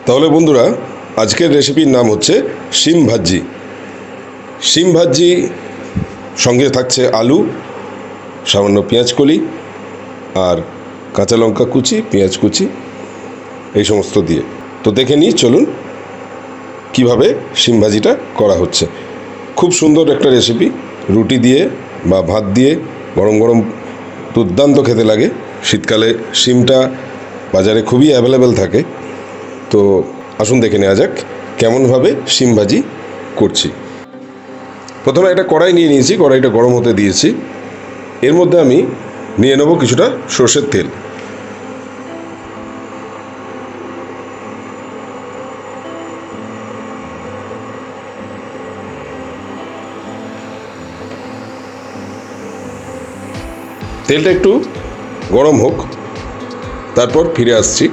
তাহলে বন্ধুরা, আজকের রেসিপির নাম হচ্ছে শিম ভাজি। শিম ভাজি সঙ্গে থাকছে আলু, সামান্য পেঁয়াজ কলি আর কাঁচা লঙ্কা কুচি, পেঁয়াজ কুচি, এই সমস্ত দিয়ে। তো দেখে নিই, চলুন কিভাবে শিম ভাজিটা করা হচ্ছে। খুব সুন্দর একটা রেসিপি, রুটি দিয়ে বা ভাত দিয়ে গরম গরম দুর্দান্ত খেতে লাগে। শীতকালে শিমটা বাজারে খুবই অ্যাভেলেবেল থাকে। তো আসুন দেখে নেওয়া যাক কেমনভাবে শিম ভাজি করছি। প্রথমে একটা কড়াই নিয়ে নিয়েছি, কড়াইটা গরম হতে দিয়েছি। এর মধ্যে আমি নিয়ে নেব কিছুটা সর্ষের তেল। তেলটা একটু গরম হোক, তারপর ফিরে আসছি।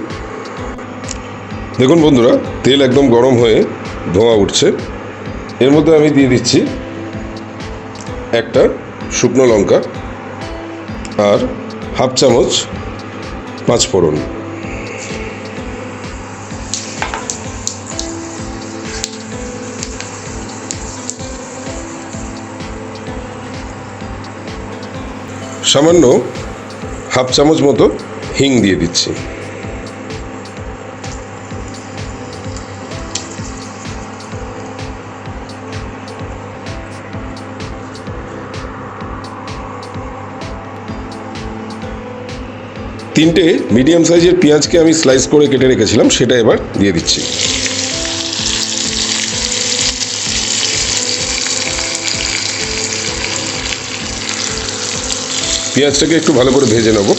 দেখুন বন্ধুরা, তেল একদম গরম হয়ে ধোঁয়া উঠছে। এর মধ্যে আমি দিয়ে দিচ্ছি একটা শুকনো লঙ্কা আর হাফ চামচ পাঁচফোড়ন। সামান্য হাফ চামচ মতো হিং দিয়ে দিচ্ছি। তিনটে মিডিয়াম সাইজের পেঁয়াজকে আমি স্লাইস করে কেটে রেখেছিলাম, সেটা এবার দিয়ে দিচ্ছি। পেঁয়াজটাকে একটু ভালো করে ভেজে নেব।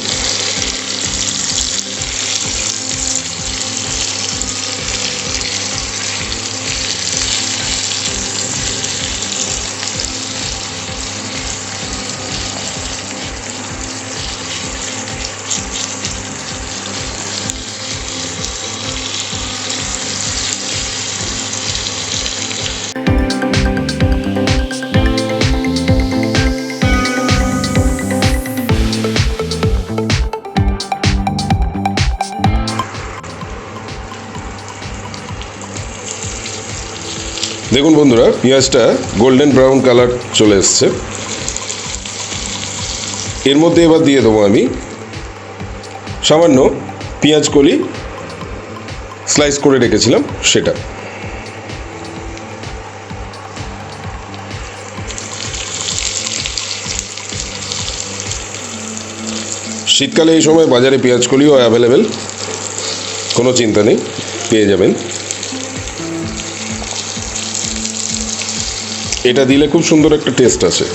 দেখুন বন্ধুরা, পেঁয়াজটা গোল্ডেন ব্রাউন কালার চলে এসছে। এর মধ্যে এবার দিয়ে দেবো আমি সামান্য পেঁয়াজ কলি স্লাইস করে রেখেছিলাম, সেটা। শীতকালে এই সময় বাজারে পেঁয়াজ কলিও অ্যাভেলেবেল, কোনো চিন্তা নেই, পেয়ে যাবেন। এটা দিলে খুব সুন্দর একটা টেস্ট আসে।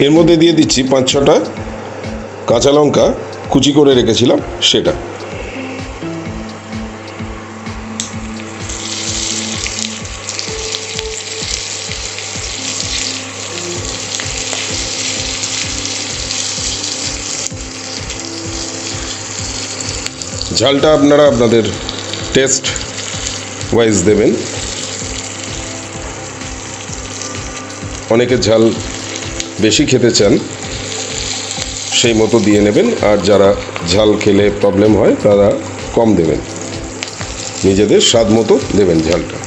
এর মধ্যে দিয়ে দিচ্ছি 5-6টা কাঁচা লঙ্কা কুচি করে রেখেছিলাম, সেটা। ঝালটা আপনারা আপনাদের টেস্ট ওয়াইজ দেবেন। অনেকে ঝাল বেশি খেতে চান, সেই মতো দিয়ে নেবেন। আর যারা ঝাল খেলে প্রবলেম হয় তারা কম দেবেন, নিজেদের স্বাদ মতো দেবেন ঝালটা।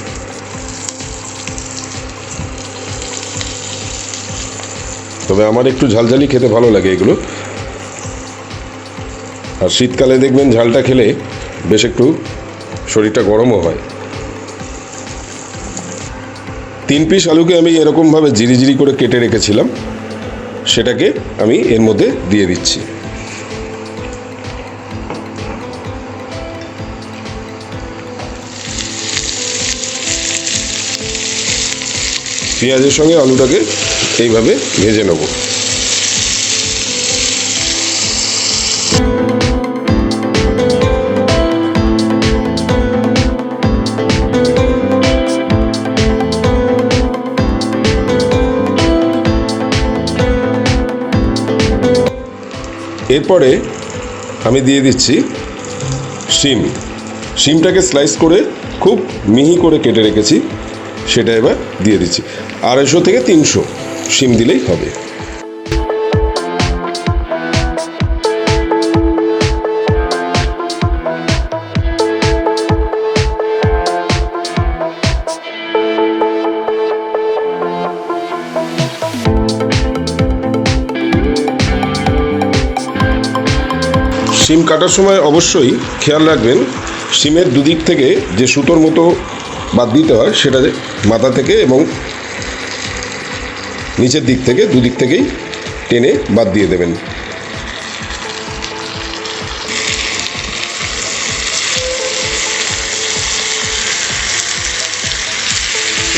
তবে আমার একটু ঝালঝালি খেতে ভালো লাগে এগুলো। আর শীতকালে দেখবেন ঝালটা খেলে বেশ একটু শরীরটা গরমও হয়। 3 পিস আলুকে আমি এরকমভাবে জিরি করে কেটে রেখেছিলাম, সেটাকে আমি এর মধ্যে দিয়ে দিচ্ছি। পেঁয়াজের সঙ্গে আলুটাকে এইভাবে ভেজে নেব। এরপরে আমি দিয়ে দিচ্ছি শিম। শিমটাকে স্লাইস করে খুব মিহি করে কেটে রেখেছি, সেটা এবার দিয়ে দিচ্ছি। 250 থেকে 300 শিম দিলেই হবে। শিম কাটার সময় অবশ্যই খেয়াল রাখবেন শিমের দুদিক থেকে যে সুতোর মতো বাদ দিতে হয় সেটা মাথা থেকে এবং নিচের দিক থেকে দুদিক থেকেই টেনে বাদ দিয়ে দেবেন।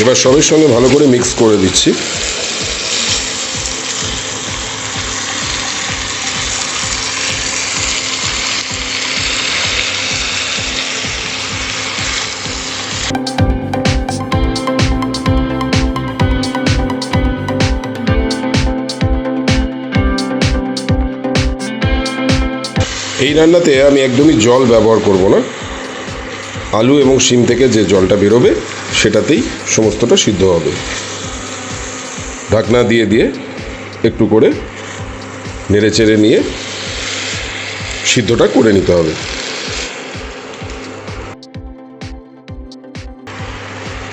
এবার সবের সঙ্গে ভালো করে মিক্স করে দিচ্ছি। এই রান্নাতে আমি একদমই জল ব্যবহার করব না। আলু এবং শিম থেকে যে জলটা বেরোবে সেটাতেই সমস্তটা সিদ্ধ হবে। ঢাকনা দিয়ে দিয়ে একটু করে নেড়ে চেড়ে নিয়ে সিদ্ধটা করে নিতে হবে।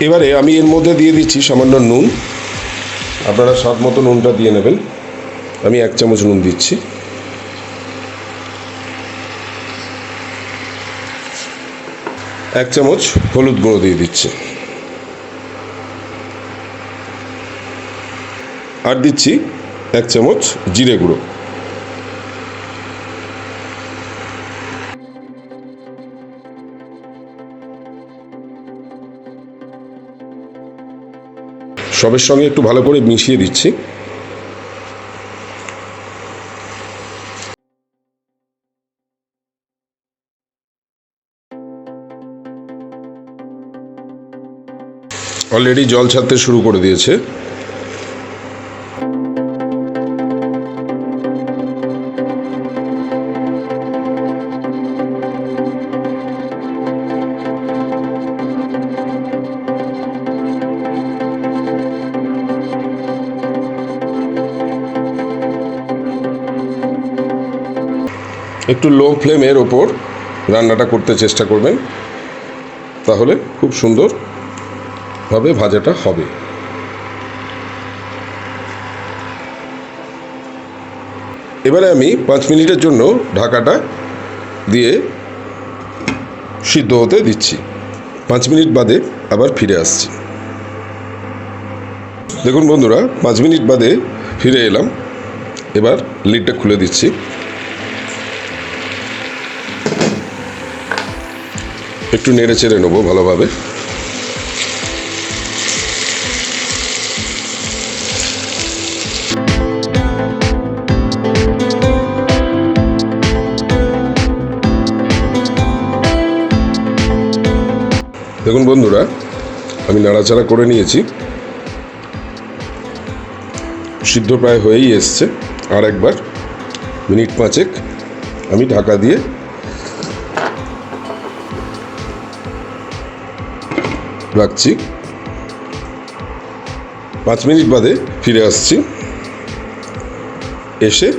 এবারে আমি এর মধ্যে দিয়ে দিচ্ছি সামান্য নুন। আপনারা স্বাদ মতো নুনটা দিয়ে নেবেন। আমি 1 চামচ নুন দিচ্ছি। এক চামচ হলুদ গুঁড়ো দিয়ে দিচ্ছি। আর দিচ্ছি 1 চামচ জিরে গুঁড়ো। সবের সঙ্গে একটু ভালো করে মিশিয়ে দিচ্ছি। অলরেডি জল ছাড়তে শুরু করে দিয়েছে। একটু লো ফ্লেমের ওপর রান্নাটা করতে চেষ্টা করবেন, তাহলে খুব সুন্দরভাবে ভাজাটা হবে। এবারে আমি 5 মিনিটের জন্য ঢাকাটা দিয়ে সিদ্ধ হতে দিচ্ছি। 5 মিনিট বাদে আবার ফিরে আসছি। দেখুন বন্ধুরা, 5 মিনিট বাদে ফিরে এলাম। এবার লিডটা খুলে দিচ্ছি। একটু নেড়ে চেড়ে নেবো ভালোভাবে। দেখুন বন্ধুরা, আমি নাড়াচাড়া করে নিয়েছি। সিদ্ধ প্রায় হয়েই এসছে। আর একবার মিনিট 5 আমি ঢাকা দিয়ে রাখছি। 5 মিনিট বাদে ফিরে আসছি, এসে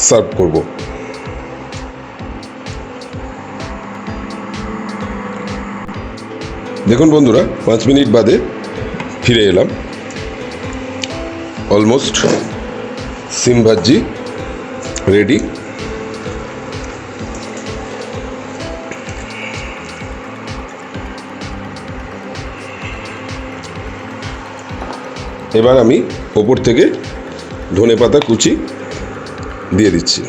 সার্ভ করব। দেখুন বন্ধুরা, 5 মিনিট বাদে ফিরে এলাম। অলমোস্ট সিম্ভাজি রেডি। এবার আমি ওপর থেকে ধনেপাতা কুচি দিয়ে দিচ্ছি।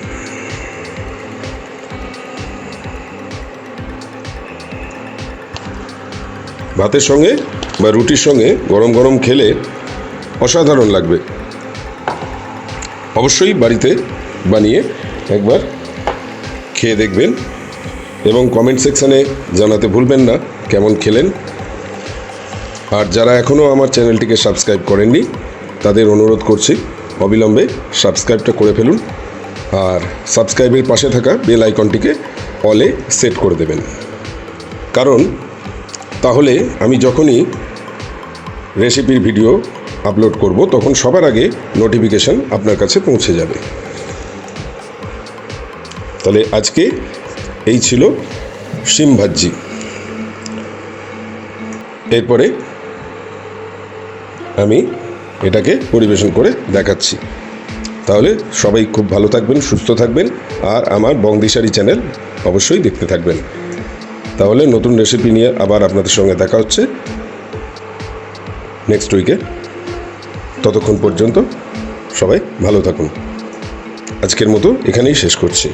ভাতের সঙ্গে বা রুটির সঙ্গে গরম গরম খেলে অসাধারণ লাগবে। অবশ্যই বাড়িতে বানিয়ে একবার খেয়ে দেখবেন এবং কমেন্ট সেকশানে জানাতে ভুলবেন না কেমন খেলেন। আর যারা এখনও আমার চ্যানেলটিকে সাবস্ক্রাইব করেননি তাদের অনুরোধ করছি অবিলম্বে সাবস্ক্রাইবটা করে ফেলুন। আর সাবস্ক্রাইবের পাশে থাকা বেল আইকনটিকে অলে সেট করে দেবেন, কারণ তাহলে আমি যখনই রেসিপির ভিডিও আপলোড করব তখন সবার আগে নোটিফিকেশান আপনার কাছে পৌঁছে যাবে। তাহলে আজকে এই ছিল শিম ভাজি। এরপরে আমি এটাকে পরিবেশন করে দেখাচ্ছি। তাহলে সবাই খুব ভালো থাকবেন, সুস্থ থাকবেন, আর আমার বং দিশারি চ্যানেল অবশ্যই দেখতে থাকবেন। তাহলে নতুন রেসিপি নিয়ে আবার আপনাদের সঙ্গে দেখা হচ্ছে নেক্সট উইকে। ততক্ষণ পর্যন্ত সবাই ভালো থাকুন। আজকের মতো এখানেই শেষ করছি।